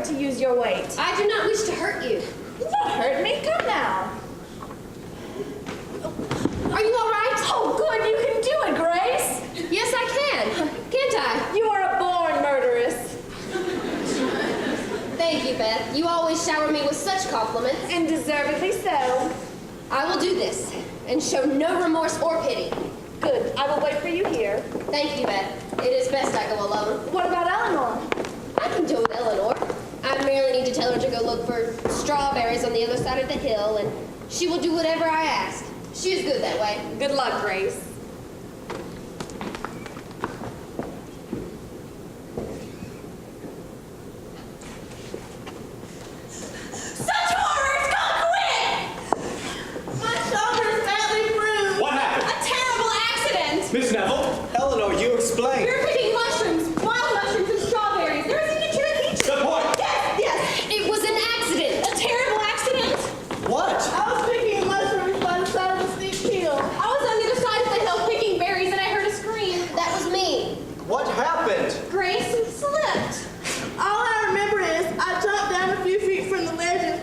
to use your weight. I do not wish to hurt you. You won't hurt me. Come now. Are you all right? Oh, good. You can do it, Grace. Yes, I can. Can't I? You are a born murderess. Thank you, Beth. You always shower me with such compliments. And deservedly so. I will do this and show no remorse or pity. Good. I will wait for you here. Thank you, Beth. It is best I go alone. What about Eleanor? I can do with Eleanor. I merely need to tell her to go look for strawberries on the other side of the hill, and she will do whatever I ask. She is good that way. Good luck, Grace. Such horrors! Come quick! My shoulder is badly bruised. What happened? A terrible accident. Miss Neville? Eleanor, you explain. We were picking mushrooms, wild mushrooms and strawberries. There was even cherry. Good point. Yes. It was an accident. A terrible accident. What? I was picking mushrooms by the side of the steep hill. I was on the other side of the hill picking berries and I heard a scream. That was me. What happened? Grace slipped. All I remember is I jumped down a few feet from the ledge and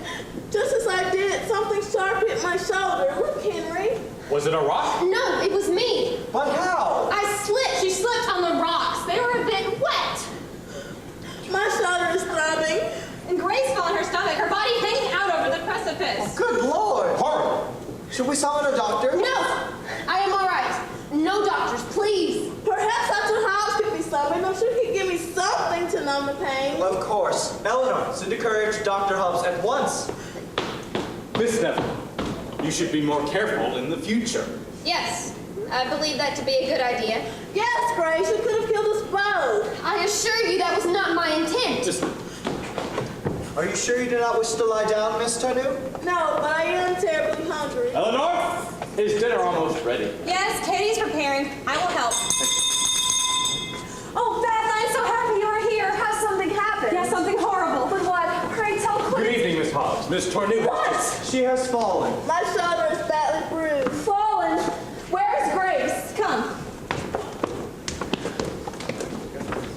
just as I did, something sharp hit my shoulder. Look, Henry. Was it a rock? No, it was me. But how? I slipped. She slipped on the rocks. They were a bit wet. My shoulder is throbbing. And Grace fell on her stomach, her body hanging out over the precipice. Good Lord. Horrible. Should we summon a doctor? No, I am all right. No doctors, please. Perhaps Dr. Hobbs could be summoned. I'm sure he'd give me something to numb the pain. Of course. Eleanor, send to courage Dr. Hobbs at once. Miss Neville, you should be more careful in the future. Yes, I believe that to be a good idea. Yes, Grace, you could have killed us both. I assure you that was not my intent. Are you sure you do not wish to lie down, Miss Tarnue? No, but I am terribly hungry. Eleanor, is dinner almost ready? Yes, Katie's preparing. I will help. Oh, Beth, I'm so happy you're here. Has something happened? Yes, something horrible. But what? Pray tell quick. Good evening, Miss Hobbs. Miss Tarnue. What? She has fallen. My shoulder is badly bruised. Fallen. Where's Grace? Come.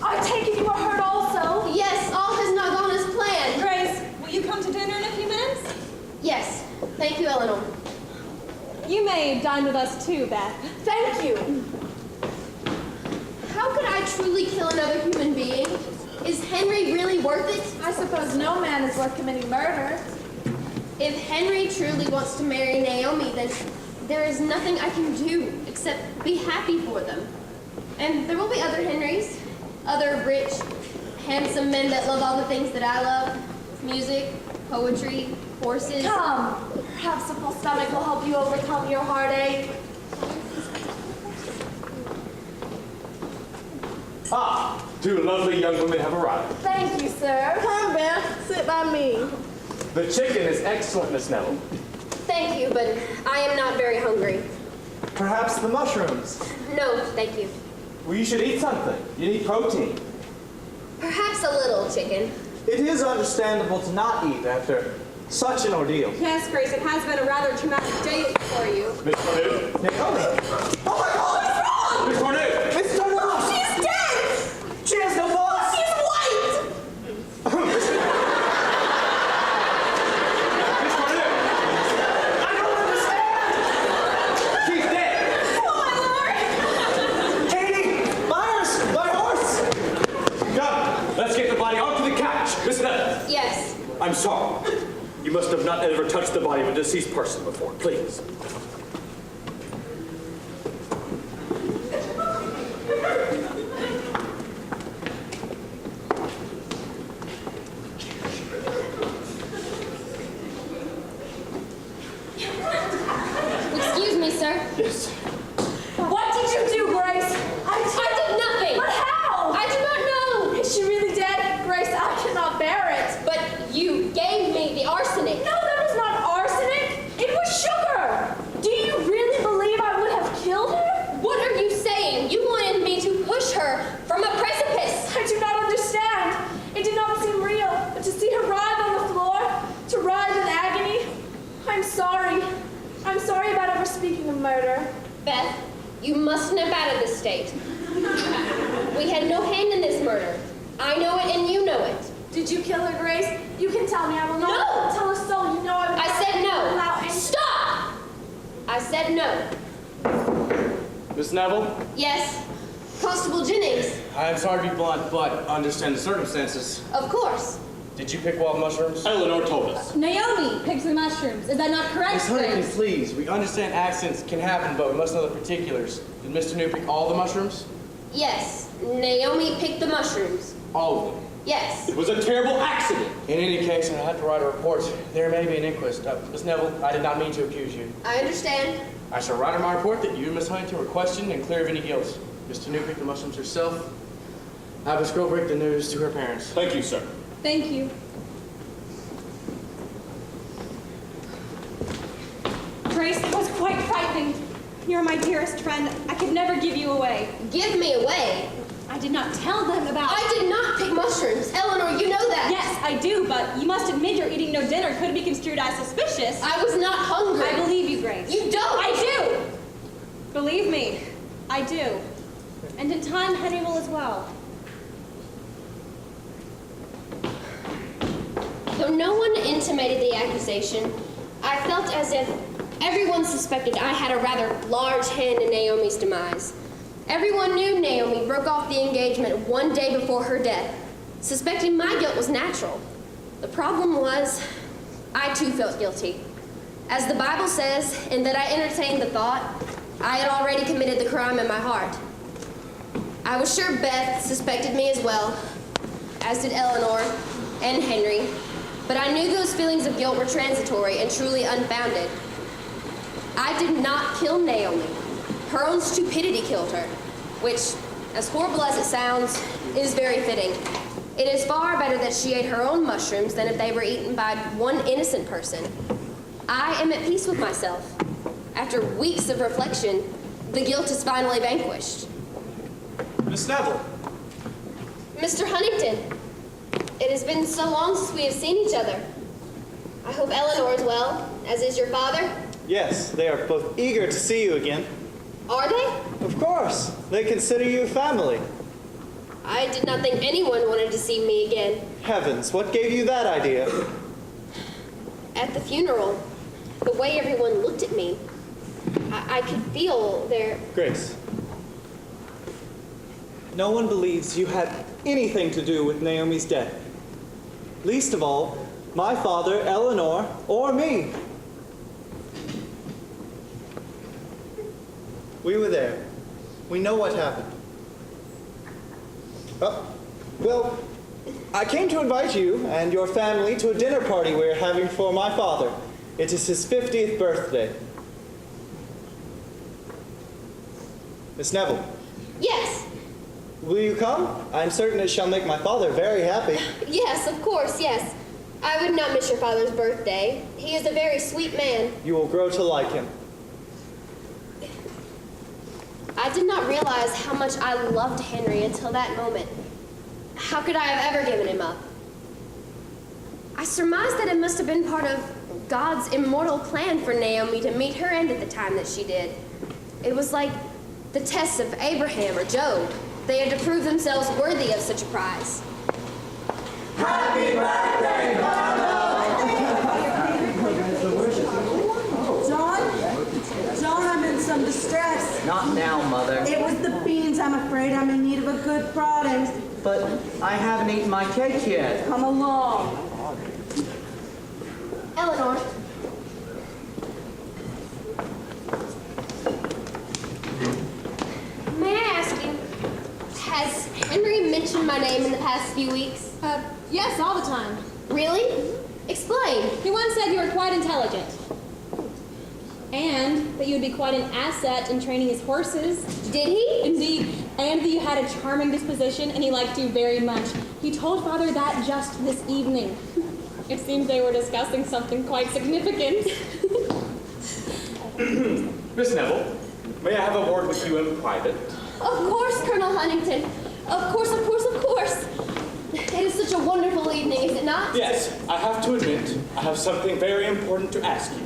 I take it you are hurt also. Yes, all has not gone as planned. Grace, will you come to dinner in a few minutes? Yes, thank you, Eleanor. You may dine with us too, Beth. Thank you. How could I truly kill another human being? Is Henry really worth it? I suppose no man is worth committing murder. If Henry truly wants to marry Naomi, then there is nothing I can do except be happy for them. And there will be other Henrys, other rich, handsome men that love all the things that I love. Music, poetry, horses. Come. Perhaps a full stomach will help you overcome your heartache. Ah, two lovely young women have arrived. Thank you, sir. Come, Beth. Sit by me. The chicken is excellent, Miss Neville. Thank you, but I am not very hungry. Perhaps the mushrooms. No, thank you. Well, you should eat something. You need protein. Perhaps a little chicken. It is understandable to not eat after such an ordeal. Yes, Grace, it has been a rather traumatic day for you. Miss Tarnue? Naomi! Oh my God! What's wrong? Miss Tarnue! Miss Tarnue! She's dead! She has no pulse! She's white! Miss Tarnue! I don't understand! She's dead! Oh, my Lord! Katie! Myers! My horse! Come, let's get the body onto the couch. Miss Neville. Yes. I'm sorry. You must have not ever touched the body of a deceased person before. Please. Excuse me, sir. Yes. What did you do, Grace? I did nothing. But how? I do not know. Is she really dead? Grace, I cannot bear it. But you gave me the arsenic. No, that was not arsenic. It was sugar. Do you really believe I would have killed her? What are you saying? You wanted me to push her from a precipice. I do not understand. It did not seem real, but to see her writhe on the floor, to writhe in agony, I'm sorry. I'm sorry about ever speaking of murder. Beth, you must snap out of this state. We had no hand in this murder. I know it and you know it. Did you kill her, Grace? You can tell me. I will not No! tell her so. You know I would I not said allow no. any... Stop! I said no. Miss Neville, Yes. Constable Jennings. I am sorry to be blunt, but understand the circumstances. Of course. Did you pick wild mushrooms? Eleanor told us. Naomi picked the mushrooms. Is that not correct, Miss Huntington, Grace? please. We understand accidents can happen, but we must know the particulars. Did Mr. New pick all the mushrooms? Yes. Naomi picked the mushrooms. All of them. Yes. It was a terrible accident. In any case, I have to write a report. There may be an inquest. Miss Neville, I did not mean to accuse you. I understand. I shall write in my report that you and Miss Huntington were questioned and clear of any guilt. Mr. New picked the mushrooms herself. I must go break the news to her parents. Thank you, sir. Thank you. Grace, it was quite frightening. You're my dearest friend. I could never give you away. Give me away. I did not tell them about... I did not pick mushrooms. Eleanor, you know that. Yes, I do, but you must admit your eating no dinner could be construed as suspicious. I was not hungry. I believe you, Grace. You don't. I do! Believe me, I do. And in time, Henry will as well. Though no one intimated the accusation, I felt as if everyone suspected I had a rather large hand in Naomi's demise. Everyone knew Naomi broke off the engagement one day before her death. Suspecting my guilt was natural. The problem was, I too felt guilty. As the Bible says, in that I entertained the thought, I had already committed the crime in my heart. I was sure Beth suspected me as well, as did Eleanor and Henry, but I knew those feelings of guilt were transitory and truly unfounded. I did not kill Naomi. Her own stupidity killed her, which, as horrible as it sounds, is very fitting. It is far better that she ate her own mushrooms than if they were eaten by one innocent person. I am at peace with myself. After weeks of reflection, the guilt is finally vanquished. Miss Neville. Mr. Huntington, it has been so long since we have seen each other. I hope Eleanor is well, as is your father. Yes, they are both eager to see you again. Are they? Of course, they consider you family. I did not think anyone wanted to see me again. Heavens, what gave you that idea? At the funeral, the way everyone looked at me, I could feel their... Grace, no one believes you had anything to do with Naomi's death. Least of all, my father, Eleanor, or me. We were there. We know what happened. Well, I came to invite you and your family to a dinner party we're having for my father. It is his 50th birthday. Miss Neville, Yes, will you come? I'm certain it shall make my father very happy. yes, of course, yes. I would not miss your father's birthday. He is a very sweet man. You will grow to like him. I did not realize how much I loved Henry until that moment. How could I have ever given him up? I surmised that it must have been part of God's immortal plan for Naomi to meet her end at the time that she did. It was like the tests of Abraham or Job. They had to prove themselves worthy of such a prize. John, I'm in some distress. Not now, Mother. It was the beans. I'm afraid I'm in need of a good prodding. But I haven't eaten my cake yet. Come along. Eleanor. May I ask you, has Henry mentioned my name in the past few weeks? Yes, all the time. Really? Explain. He once said you were quite intelligent. And that you would be quite an asset in training his horses. Did he? Indeed. And that you had a charming disposition and he liked you very much. He told Father that just this evening. It seems they were discussing something quite significant. Miss Neville, may I have a word with you in private? Of course, Colonel Huntington. Of course, of course, of course. It is such a wonderful evening, is it not? Yes, I have to admit, I have something very important to ask you.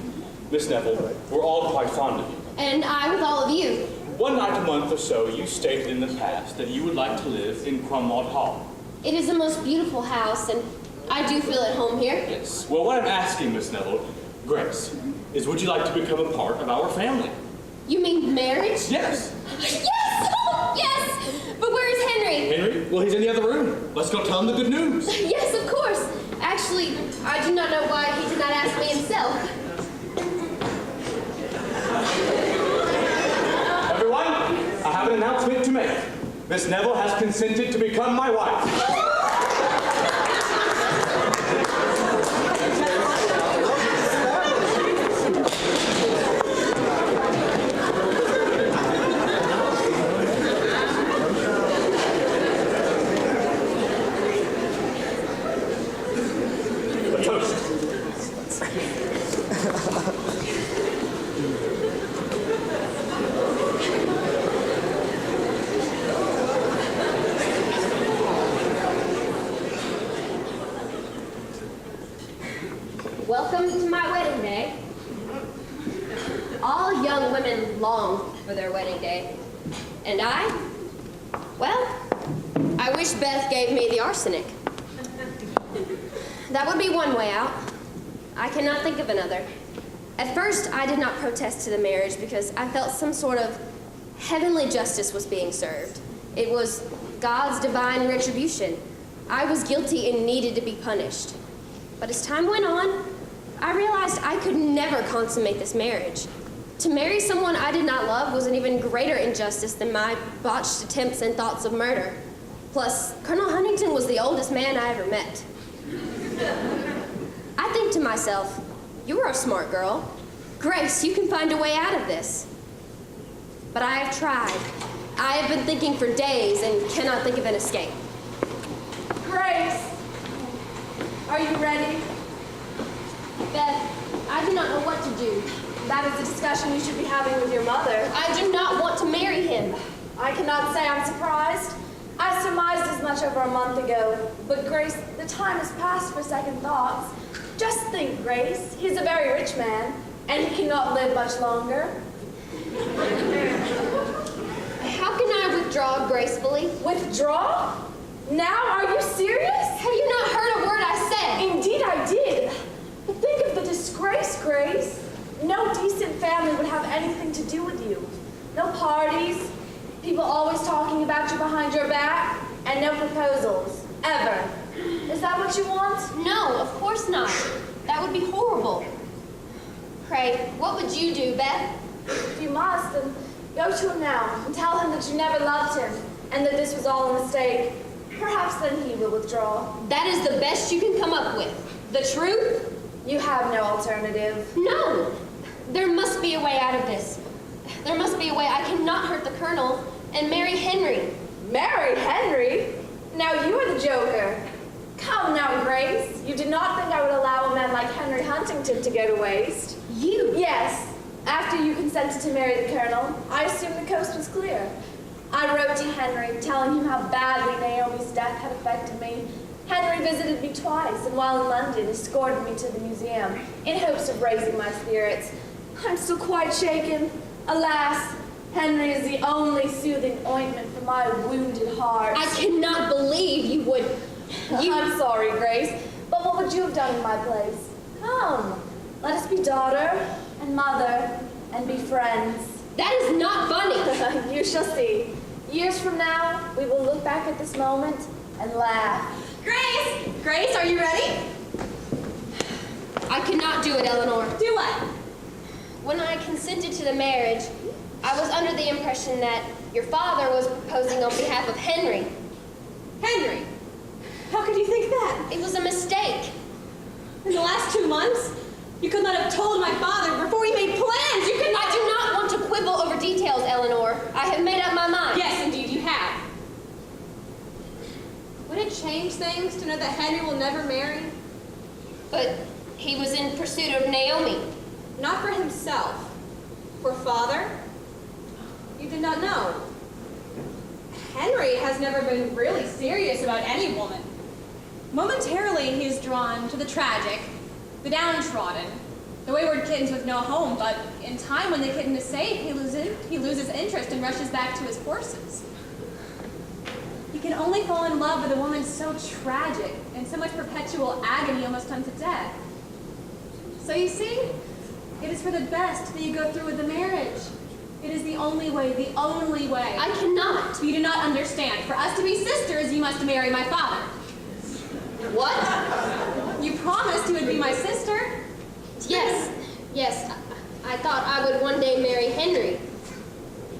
Miss Neville, we're all quite fond of you. And I with all of you. One night a month or so, you stated in the past that you would like to live in Cromwell Hall. It is the most beautiful house, and I do feel at home here. Yes. Well, what I'm asking, Miss Neville, Grace, is would you like to become a part of our family? You mean marriage? Yes. Yes! Oh, yes! But where is Henry? Henry? Well, he's in the other room. Let's go tell him the good news. Yes, of course. Actually, I do not know why he did not ask me himself. Everyone, I have an announcement to make. Miss Neville has consented to become my wife. A toast. Welcome to my wedding day. All young women long for their wedding day. And well, I wish Beth gave me the arsenic. That would be one way out. I cannot think of another. At first, I did not protest to the marriage because I felt some sort of heavenly justice was being served. It was God's divine retribution. I was guilty and needed to be punished. But as time went on, I realized I could never consummate this marriage. To marry someone I did not love was an even greater injustice than my botched attempts and thoughts of murder. Plus, Colonel Huntington was the oldest man I ever met. I think to myself, you are a smart girl. Grace, you can find a way out of this. But I have tried. I have been thinking for days and cannot think of an escape. Grace, are you ready? Beth, I do not know what to do. That is a discussion you should be having with your mother. I do not want to marry him. I cannot say I'm surprised. I surmised as much over a month ago. But Grace, the time has passed for second thoughts. Just think, Grace. He's a very rich man, and he cannot live much longer. How can I withdraw gracefully? Withdraw? Now? Are you serious? Have you not heard a word I said? Indeed I did. But think of the disgrace, Grace. No decent family would have anything to do with you. No parties, people always talking about you behind your back, and no proposals. Ever. Is that what you want? No, of course not. That would be horrible. Pray, what would you do, Beth? If you must, then go to him now and tell him that you never loved him and that this was all a mistake. Perhaps then he will withdraw. That is the best you can come up with. The truth? You have no alternative. No! There must be a way out of this. There must be a way I cannot hurt the Colonel and marry Henry. Marry Henry? Now you are the joker. Come now, Grace. You did not think I would allow a man like Henry Huntington to go to waste. You? Yes. After you consented to marry the Colonel, I assumed the coast was clear. I wrote to Henry, telling him how badly Naomi's death had affected me. Henry visited me twice, and while in London, escorted me to the museum, in hopes of raising my spirits. I'm still quite shaken. Alas, Henry is the only soothing ointment for my wounded heart. I cannot believe you would... I'm sorry, Grace, but what would you have done in my place? Come, let us be daughter and mother and be friends. That is not funny. You shall see. Years from now, we will look back at this moment and laugh. Grace! Grace, are you ready? I cannot do it, Eleanor. Do what? When I consented to the marriage, I was under the impression that your father was proposing on behalf of Henry. Henry, how could you think that? It was a mistake. In the last 2 months, you could not have told my father before we made plans. You could not... I do not want to quibble over details, Eleanor. I have made up my mind. Yes, indeed, you have. Would it change things to know that Henry will never marry? But he was in pursuit of Naomi. Not for himself. For father? You did not know. Henry has never been really serious about any woman. Momentarily, he is drawn to the tragic, the downtrodden, the wayward kittens with no home, but in time when the kitten is safe, he loses interest and rushes back to his horses. He can only fall in love with a woman so tragic and so much perpetual agony almost unto death. So you see, it is for the best that you go through with the marriage. It is the only way, the only way. I cannot. You do not understand. For us to be sisters, you must marry my father. What? You promised you would be my sister. Yes, yes. I thought I would one day marry Henry.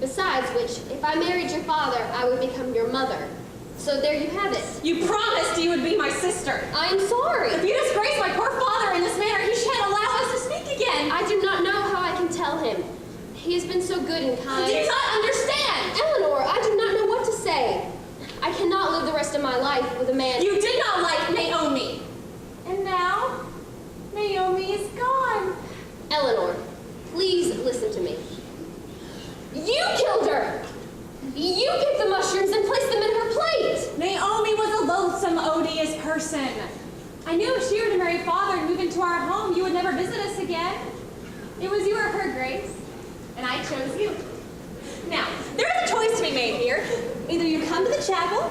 Besides which, if I married your father, I would become your mother. So there you have it. You promised you would be my sister. I'm sorry. If you disgrace my poor father in this manner, he shan't allow us to speak again. I do not know how I can tell him. He has been so good and kind. Do you not understand? Eleanor, I do not know what to say. I cannot live the rest of my life with a man. You did not like Naomi. And now, Naomi is gone. Eleanor, please listen to me. You killed her! You picked the mushrooms and placed them in her plate! Naomi was a loathsome, odious person. I knew if she were to marry father and move into our home, you would never visit us again. It was you or her, Grace, and I chose you. Now, there is a choice to be made here. Either you come to the chapel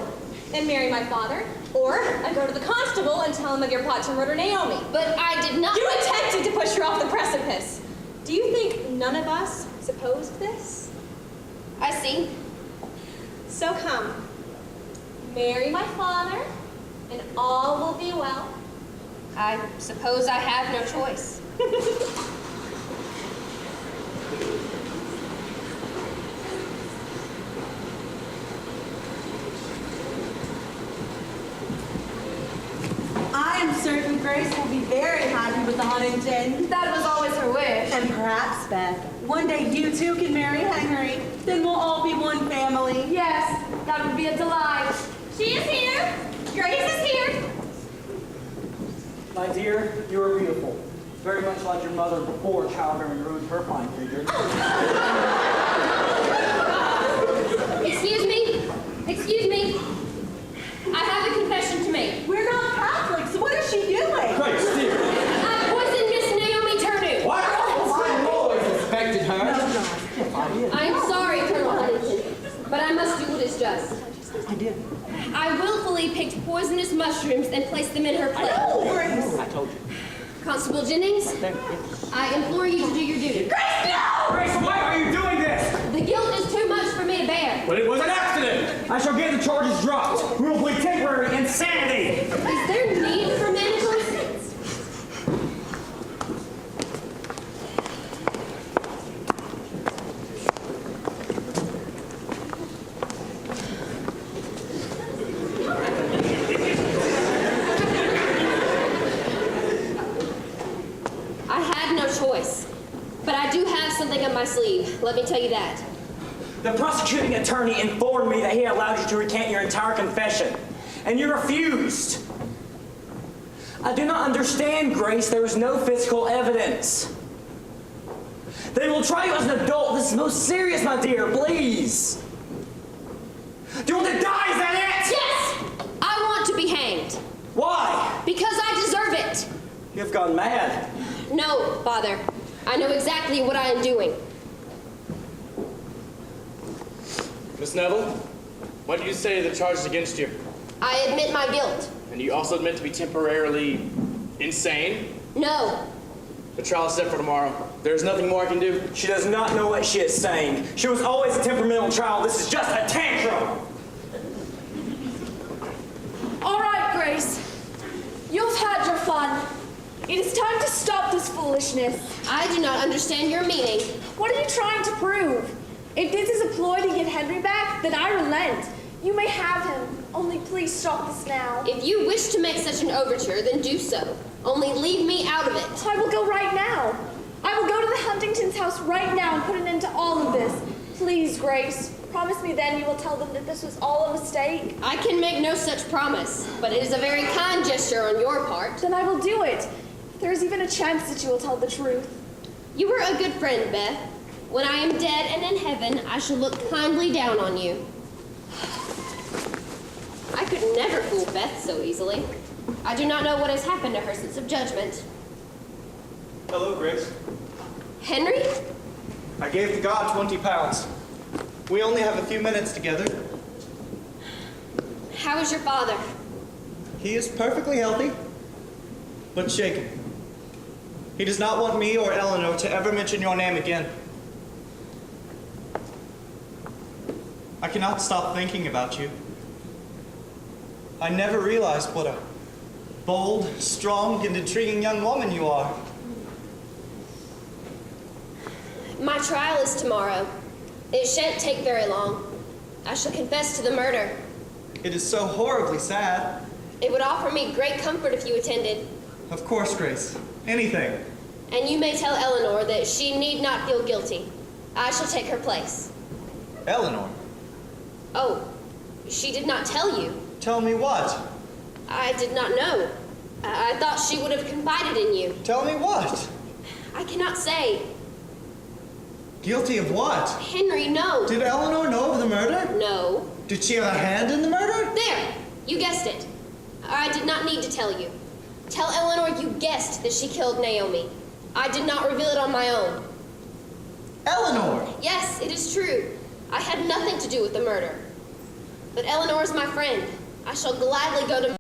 and marry my father, or I go to the constable and tell him of your plot to murder Naomi. But I did not— You attempted to push her off the precipice. Do you think none of us supposed this? I see. So come, marry my father, and all will be well. I suppose I have no choice. I am certain Grace will be very happy with the Huntington. That was always her wish. And perhaps, Beth, one day you too can marry Henry. Then we'll all be one family. Yes, that would be a delight. She is here. Grace is here. My dear, you are beautiful. Very much like your mother before childbearing ruined her fine figure. Excuse me? Excuse me? I have a confession to make. We're not Catholics. What is she doing? Grace, dear. I poisoned Miss Naomi Turner. What? I always suspected her. I am sorry, Colonel Huntington, but I must do what is just. I did. I willfully picked poisonous mushrooms and placed them in her plate. I told you. Constable Jennings, I implore you to do your duty. Grace, why are you doing this? The guilt is too much for me to bear. But it was an accident. I shall get the charges dropped. We will plead temporary insanity. Is there need for manacles? I had no choice, but I do have something up my sleeve. Let me tell you that. The prosecuting attorney informed me that he allowed you to recant your entire confession, and you refused. I do not understand, Grace. There is no physical evidence. They will try you as an adult. This is most serious, my dear. Please. Do you want to die? Is that it? Yes! I want to be hanged. Why? Because I deserve it. You've gone mad. No, Father. I know exactly what I am doing. Miss Neville, what do you say to the charges against you? I admit my guilt. And you also admit to be temporarily insane? No. The trial is set for tomorrow. There's nothing more I can do. She does not know what she is saying. She was always a temperamental child. This is just a tantrum. All right, Grace. You've had your fun. It is time to stop this foolishness. I do not understand your meaning. What are you trying to prove? If this is a ploy to get Henry back, then I relent. You may have him. Only please stop this now. If you wish to make such an overture, then do so. Only leave me out of it. I will go right now. I will go to the Huntington's house right now and put an end to all of this. Please, Grace. Promise me then you will tell them that this was all a mistake. I can make no such promise, but it is a very kind gesture on your part. Then I will do it. There is even a chance that you will tell the truth. You were a good friend, Beth. When I am dead and in heaven, I shall look kindly down on you. I could never fool Beth so easily. I do not know what has happened to her sense of judgment. Hello, Grace. Henry? I gave the god 20 pounds. We only have a few minutes together. How is your father? He is perfectly healthy, but shaken. He does not want me or Eleanor to ever mention your name again. I cannot stop thinking about you. I never realized what a bold, strong, and intriguing young woman you are. My trial is tomorrow. It shan't take very long. I shall confess to the murder. It is so horribly sad. It would offer me great comfort if you attended. Of course, Grace. Anything. And you may tell Eleanor that she need not feel guilty. I shall take her place. Eleanor, Oh, she did not tell you. tell me what? I did not know. I thought she would have confided in you. Tell me what? I cannot say. Guilty of what? Henry, no. Did Eleanor know of the murder? No. Did she have a hand in the murder? There! You guessed it. I did not need to tell you. Tell Eleanor you guessed that she killed Naomi. I did not reveal it on my own. Eleanor! Yes, it is true. I had nothing to do with the murder. But Eleanor is my friend. I shall gladly go to